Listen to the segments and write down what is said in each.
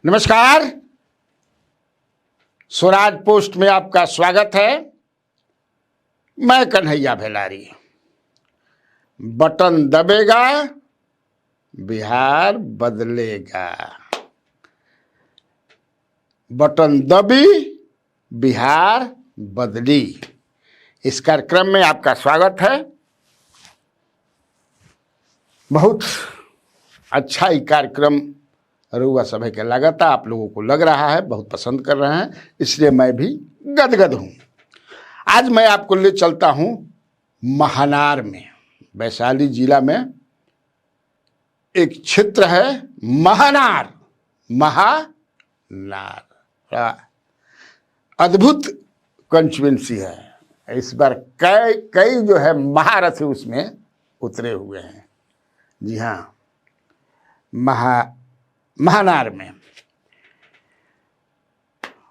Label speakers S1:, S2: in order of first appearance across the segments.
S1: नमस्कार। स्वराज पोस्ट में आपका स्वागत है। मैं कन्हैया भेलारी। बटन दबेगा, बिहार बदलेगा। बटन दबी, बिहार बदली। इस कार्यक्रम में आपका स्वागत है। बहुत अच्छा ही कार्यक्रम रुआ सभा के लगातार आप लोगों को लग रहा है, बहुत पसंद कर रहे हैं, इसलिए मैं भी गदगद हूं। आज मैं आपको ले चलता हूं महानार में। वैशाली जिला में एक क्षेत्र है महानार। महानार अद्भुत कंस्टिट्यूएंसी है। इस बार कई जो है महारथी उसमें उतरे हुए हैं। जी हाँ, महानार में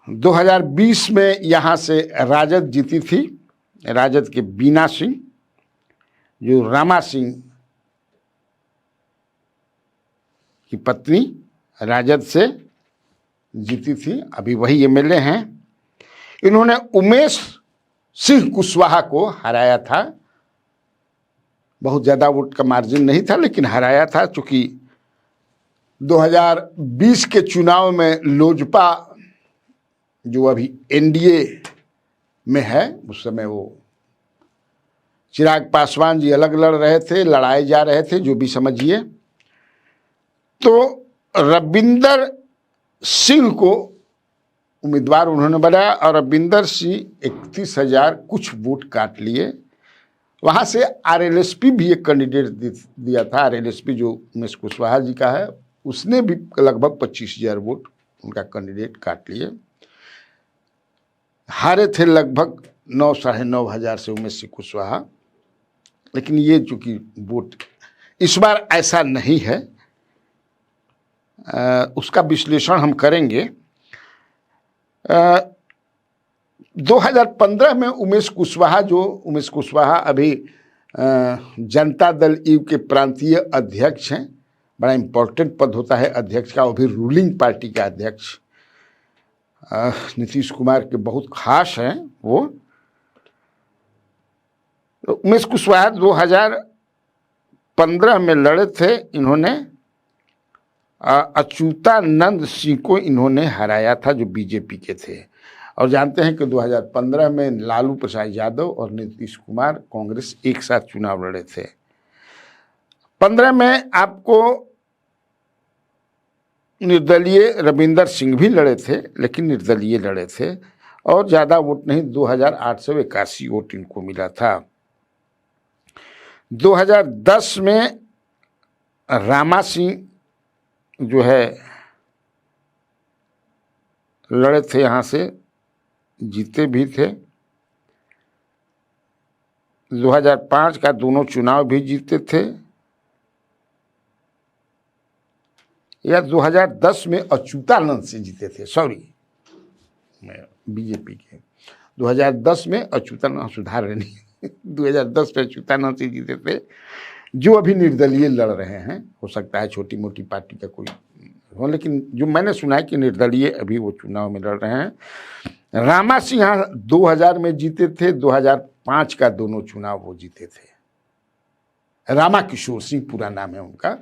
S1: 2020 में यहाँ से राजद जीती थी। राजद के बीना सिंह, जो रामा सिंह की पत्नी, राजद से जीती थी, अभी वही एमएलए हैं। इन्होंने उमेश सिंह कुशवाहा को हराया था। बहुत ज़्यादा वोट का मार्जिन नहीं था, लेकिन हराया था। चूँकि 2020 के चुनाव में लोजपा जो अभी एनडीए में है, उस समय वो चिराग पासवान जी अलग लड़ रहे थे, लड़ाए जा रहे थे, जो भी समझिए। तो रविंदर सिंह को उम्मीदवार उन्होंने बनाया और रविंदर सिंह 31,000 कुछ वोट काट लिए। वहाँ से आरएलएसपी भी एक कैंडिडेट दिया था। आरएलएसपी जो उमेश कुशवाहा जी का है, उसने भी लगभग 25,000 वोट उनका कैंडिडेट काट लिए। हारे थे लगभग 9 साढ़े 9 हज़ार से उमेश सिंह कुशवाहा। लेकिन ये चूँकि वोट इस बार ऐसा नहीं है, उसका विश्लेषण हम करेंगे। 2015 में उमेश कुशवाहा अभी जनता दल यू के प्रांतीय अध्यक्ष हैं। बड़ा इम्पोर्टेंट पद होता है अध्यक्ष का, वो भी रूलिंग पार्टी का अध्यक्ष। नीतीश कुमार के बहुत खास हैं वो। तो उमेश कुशवाहा 2015 में लड़े थे। इन्होंने अच्युतानंद सिंह को इन्होंने हराया था, जो बीजेपी के थे। और जानते हैं कि 2015 में लालू प्रसाद यादव और नीतीश कुमार कांग्रेस एक साथ चुनाव लड़े थे। 15 में आपको निर्दलीय रविंदर सिंह भी लड़े थे, लेकिन निर्दलीय लड़े थे और ज़्यादा वोट नहीं, 2,881 वोट इनको मिला था। 2010 में रामा सिंह जो है लड़े थे, यहाँ से जीते भी थे। 2005 का दोनों चुनाव भी जीते थे। या 2010 में अच्युतानंद से जीते थे, बीजेपी के। 2010 में अच्युतानंद, सुधार नहीं 2010 में अच्युतानंद से जीते थे, जो अभी निर्दलीय लड़ रहे हैं। हो सकता है छोटी मोटी पार्टी का कोई हो, लेकिन जो मैंने सुना है कि निर्दलीय अभी वो चुनाव में लड़ रहे हैं। रामा सिंह 2000 में जीते थे। 2005 का दोनों चुनाव वो जीते थे। रामा किशोर सिंह पूरा नाम है उनका।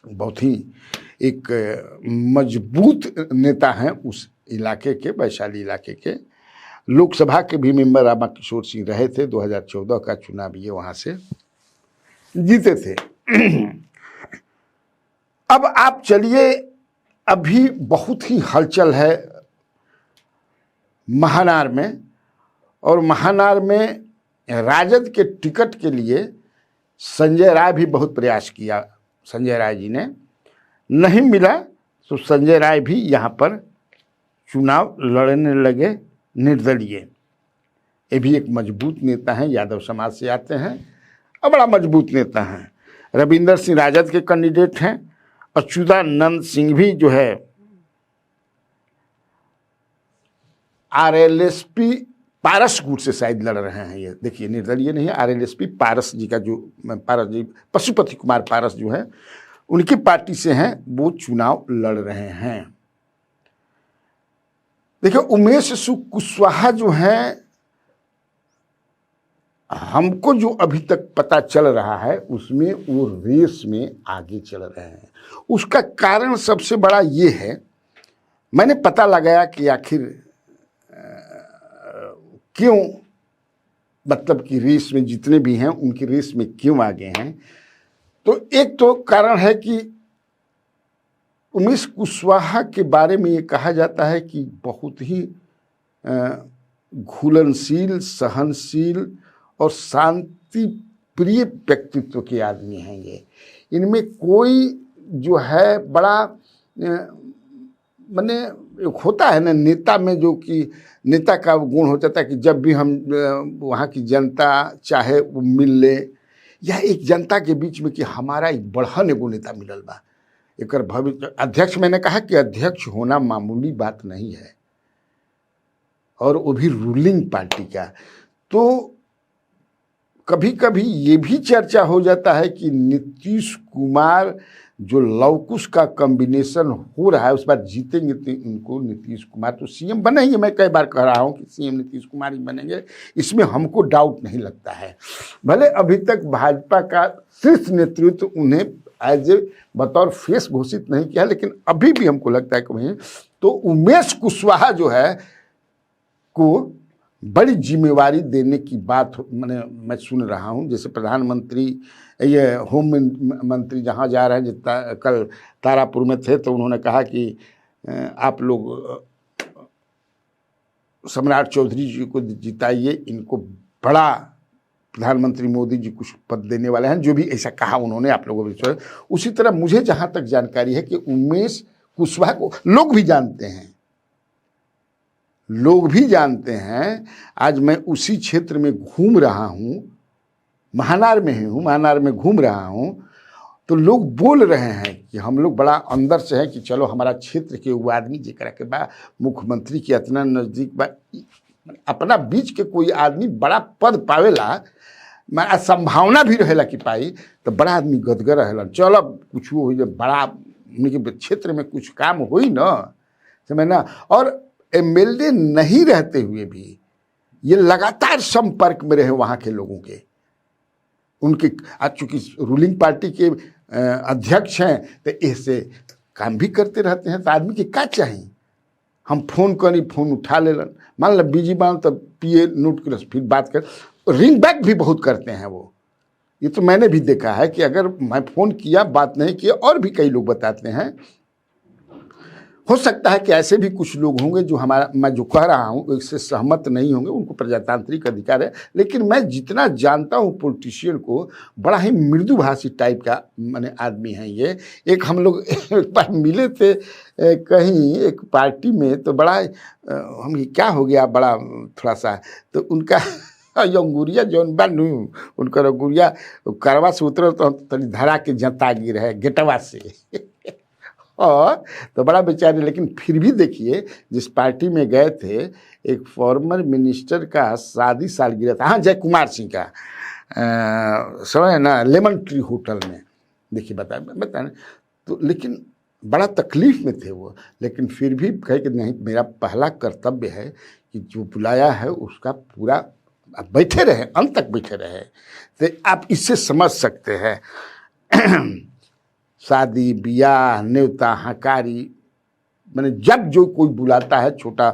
S1: बहुत ही एक मजबूत नेता हैं उस इलाके के, वैशाली इलाके के। लोकसभा के भी मेंबर रामा किशोर सिंह रहे थे। 2014 का चुनाव ये वहाँ से जीते थे। अब आप चलिए, अभी बहुत ही हलचल है महानार में। और महानार में राजद के टिकट के लिए संजय राय भी बहुत प्रयास किया। संजय राय जी ने नहीं मिला, तो संजय राय भी यहाँ पर चुनाव लड़ने लगे निर्दलीय। ये भी एक मजबूत नेता हैं, यादव समाज से आते हैं और बड़ा मजबूत नेता हैं। रविंदर सिंह राजद के कैंडिडेट हैं। अच्युतानंद सिंह भी जो है आरएलएसपी पारस गुट से शायद लड़ रहे हैं। ये देखिए, निर्दलीय नहीं है, आरएलएसपी पारस जी का, जो पारस जी, पशुपति कुमार पारस जो है, उनकी पार्टी से हैं, वो चुनाव लड़ रहे हैं। देखिए, उमेश कुशवाहा जो हैं, हमको जो अभी तक पता चल रहा है उसमें वो रेस में आगे चल रहे हैं। उसका कारण सबसे बड़ा ये है, मैंने पता लगाया कि आखिर क्यों, मतलब कि रेस में जितने भी हैं उनकी रेस में क्यों आगे हैं। तो एक तो कारण है कि उमेश कुशवाहा के बारे में ये कहा जाता है कि बहुत ही घुलनशील, सहनशील और शांति प्रिय व्यक्तित्व के आदमी हैं ये। इनमें कोई जो है बड़ा माने होता है ना नेता में, जो कि नेता का गुण हो जाता है कि जब भी हम वहाँ की जनता चाहे वो मिल ले, या एक जनता के बीच में कि हमारा एक बढ़न एगो नेता मिलल बा, एक भविष्य अध्यक्ष। मैंने कहा कि अध्यक्ष होना मामूली बात नहीं है, और वो भी रूलिंग पार्टी का। तो कभी कभी ये भी चर्चा हो जाता है कि नीतीश कुमार जो लवकुश का कॉम्बिनेशन हो रहा है, उस बार जीतेंगे तो इनको नीतीश कुमार तो सीएम बनेंगे। मैं कई बार कह रहा हूँ कि सीएम नीतीश कुमार ही बनेंगे, इसमें हमको डाउट नहीं लगता है। भले अभी तक भाजपा का शीर्ष नेतृत्व उन्हें एज ए बतौर फेस घोषित नहीं किया, लेकिन अभी भी हमको लगता है कि वहीं तो उमेश कुशवाहा जो है को बड़ी जिम्मेवारी देने की बात मैं सुन रहा हूँ। जैसे प्रधानमंत्री, ये होम मंत्री जहाँ जा रहे हैं, कल तारापुर में थे, तो उन्होंने कहा कि आप लोग सम्राट चौधरी जी को जिताइए, इनको बड़ा प्रधानमंत्री मोदी जी कुछ पद देने वाले हैं, जो भी ऐसा कहा उन्होंने आप लोगों को। उसी तरह मुझे जहाँ तक जानकारी है कि उमेश कुशवाहा को लोग भी जानते हैं, लोग भी जानते हैं। आज मैं उसी क्षेत्र में घूम रहा हूँ, महानार में ही हूँ, महानार में घूम रहा हूँ, तो लोग बोल रहे हैं कि हम लोग बड़ा अंदर से हैं कि चलो हमारा क्षेत्र के वो आदमी जिक्र के बा मुख्यमंत्री के इतना नज़दीक बा, अपना बीच के कोई आदमी बड़ा पद पावेला, मैं संभावना भी रहेला कि पाई, तो बड़ा आदमी गदगर रहेला, चलो कुछ हो बड़ा उनके क्षेत्र में कुछ काम हुई ना, समझ ना। और एमएलए नहीं रहते हुए भी ये लगातार संपर्क में रहे वहाँ के लोगों के, उनके आज चूँकि रूलिंग पार्टी के अध्यक्ष हैं, तो ऐसे काम भी करते रहते हैं। तो आदमी के क्या चाहिए, हम फ़ोन करी, फ़ोन उठा लेलन, मान लो बिजी बान तब पिए नोट कर फिर बात कर, रिंग बैक भी बहुत करते हैं वो। ये तो मैंने भी देखा है कि अगर मैं फ़ोन किया बात नहीं किया, और भी कई लोग बताते हैं। हो सकता है कि ऐसे भी कुछ लोग होंगे जो हमारा, मैं जो कह रहा हूँ इससे सहमत नहीं होंगे, उनको प्रजातांत्रिक अधिकार है, लेकिन मैं जितना जानता हूँ पॉलिटिशियन को, बड़ा ही मृदुभाषी टाइप का माने आदमी है ये। एक हम लोग एक बार मिले थे कहीं एक पार्टी में, तो बड़ा हम ये क्या हो गया, बड़ा थोड़ा सा, तो उनका अंगुरिया जौन बा नू, उनका अंगुरिया करवा से उतरल तो तनी धरा के जता गिर है गेटवा से और तो बड़ा बेचारे। लेकिन फिर भी देखिए, जिस पार्टी में गए थे, एक फॉर्मर मिनिस्टर का शादी सालगिरह था, हाँ, जय कुमार सिंह का, समझ ना, लेमन ट्री होटल में। देखिए बताए तो, लेकिन बड़ा तकलीफ में थे वो, लेकिन फिर भी कहे कि नहीं, मेरा पहला कर्तव्य है कि जो बुलाया है उसका पूरा, आप बैठे रहे, अंत तक बैठे रहे। तो आप इससे समझ सकते हैं शादी ब्याह न्योता हकारी, मैंने जब जो कोई बुलाता है, छोटा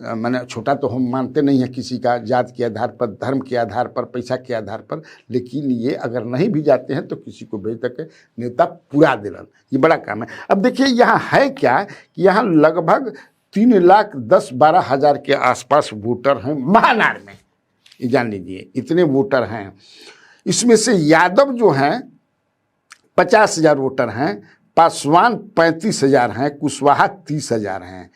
S1: मैंने छोटा तो हम मानते नहीं हैं किसी का, जात के आधार पर, धर्म के आधार पर, पैसा के आधार पर, लेकिन ये अगर नहीं भी जाते हैं तो किसी को भेज तक न्योता पूरा दिलन, ये बड़ा काम है। अब देखिए यहाँ है क्या कि यहाँ लगभग 3,10,12,000 के आसपास वोटर हैं महानार में, ये जान लीजिए इतने वोटर हैं। इसमें से यादव जो हैं 50,000 वोटर हैं, पासवान 35,000 हैं, कुशवाहा 30,000 हैं,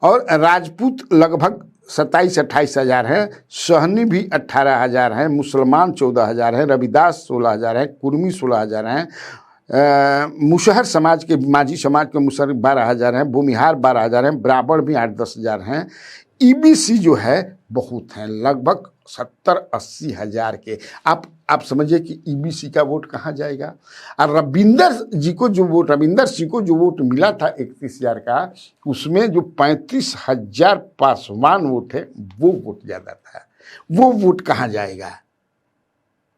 S1: और राजपूत लगभग 27-28,000 हैं, सहनी भी 18,000 हैं, मुसलमान 14,000 हैं, रविदास 16,000 हैं, कुर्मी 16,000 हैं, मुसहर समाज के, माझी समाज के मुसहर 12,000 हैं, भूमिहार 12,000 हैं, ब्राह्मण भी 8-10,000 हैं। ईबीसी जो है बहुत हैं, लगभग 70-80 हजार के। आप समझिए कि ईबीसी का वोट कहाँ जाएगा। और रविंदर सिंह को जो वोट मिला था 31 हजार का, उसमें जो 35 हजार पासवान वोट है वो वोट ज़्यादा था। वो वोट कहाँ जाएगा।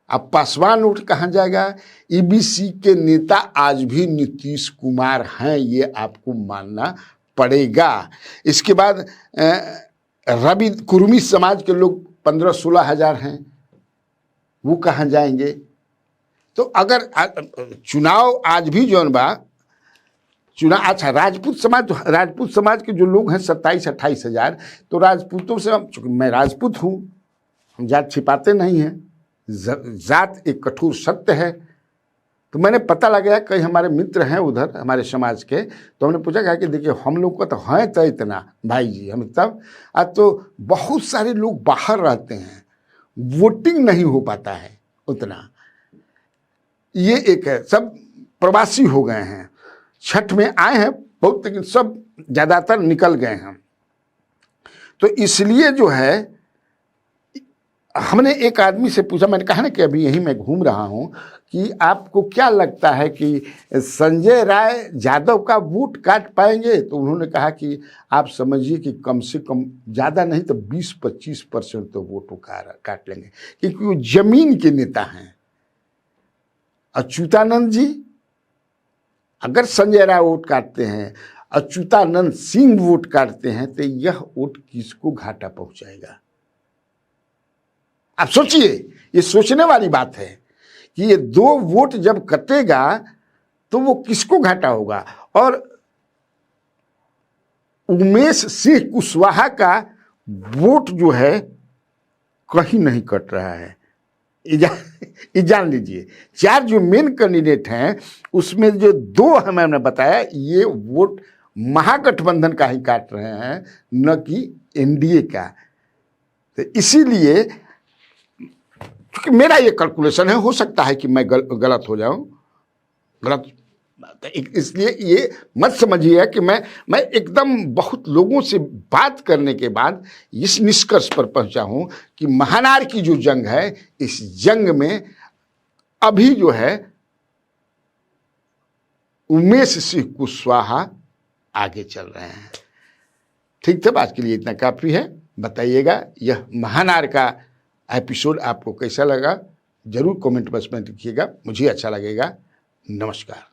S1: अब पासवान वोट कहाँ जाएगा। ईबीसी के नेता आज भी नीतीश कुमार हैं, ये आपको मानना पड़ेगा। इसके बाद रवि कुर्मी समाज के लोग 15-16 हजार हैं, वो कहाँ जाएंगे। तो अगर चुनाव आज भी जौन बा चुनाव, अच्छा राजपूत समाज के जो लोग हैं 27-28 हजार, तो राजपूतों से, चूंकि मैं राजपूत हूँ, हम जात छिपाते नहीं हैं, जात एक कठोर सत्य है। तो मैंने पता लगाया, कई हमारे मित्र हैं उधर हमारे समाज के, तो हमने पूछा कहा कि देखिए हम लोग को तो है तो इतना भाई जी, हम तब आज तो बहुत सारे लोग बाहर रहते हैं, वोटिंग नहीं हो पाता है उतना, ये एक है, सब प्रवासी हो गए हैं। छठ में आए हैं बहुत, लेकिन सब ज़्यादातर निकल गए हैं। तो इसलिए जो है हमने एक आदमी से पूछा, मैंने कहा ना कि अभी यहीं मैं घूम रहा हूं, कि आपको क्या लगता है कि संजय राय यादव का वोट काट पाएंगे। तो उन्होंने कहा कि आप समझिए कि कम से कम ज़्यादा नहीं तो 20-25% तो वोट काट लेंगे, क्योंकि वो जमीन के नेता हैं। अच्युतानंद जी, अगर संजय राय वोट काटते हैं, अच्युतानंद सिंह वोट काटते हैं, तो यह वोट किसको घाटा पहुंचाएगा। आप सोचिए, ये सोचने वाली बात है कि ये 2 वोट जब कटेगा तो वो किसको घाटा होगा। और उमेश सिंह कुशवाहा का वोट जो है कहीं नहीं कट रहा है। ये जान लीजिए, 4 जो मेन कैंडिडेट हैं उसमें जो 2 मैंने बताया, ये वोट महागठबंधन का ही काट रहे हैं, न कि एनडीए का। तो इसीलिए, क्योंकि मेरा ये कैलकुलेशन है, हो सकता है कि मैं गलत हो जाऊं, इसलिए ये मत समझिए कि मैं एकदम बहुत लोगों से बात करने के बाद इस निष्कर्ष पर पहुंचा हूं कि महानार की जो जंग है, इस जंग में अभी जो है उमेश सिंह कुशवाहा आगे चल रहे हैं। ठीक है, आज के लिए इतना काफ़ी है। बताइएगा यह महानार का एपिसोड आपको कैसा लगा, जरूर कमेंट बॉक्स में लिखिएगा, मुझे अच्छा लगेगा। नमस्कार।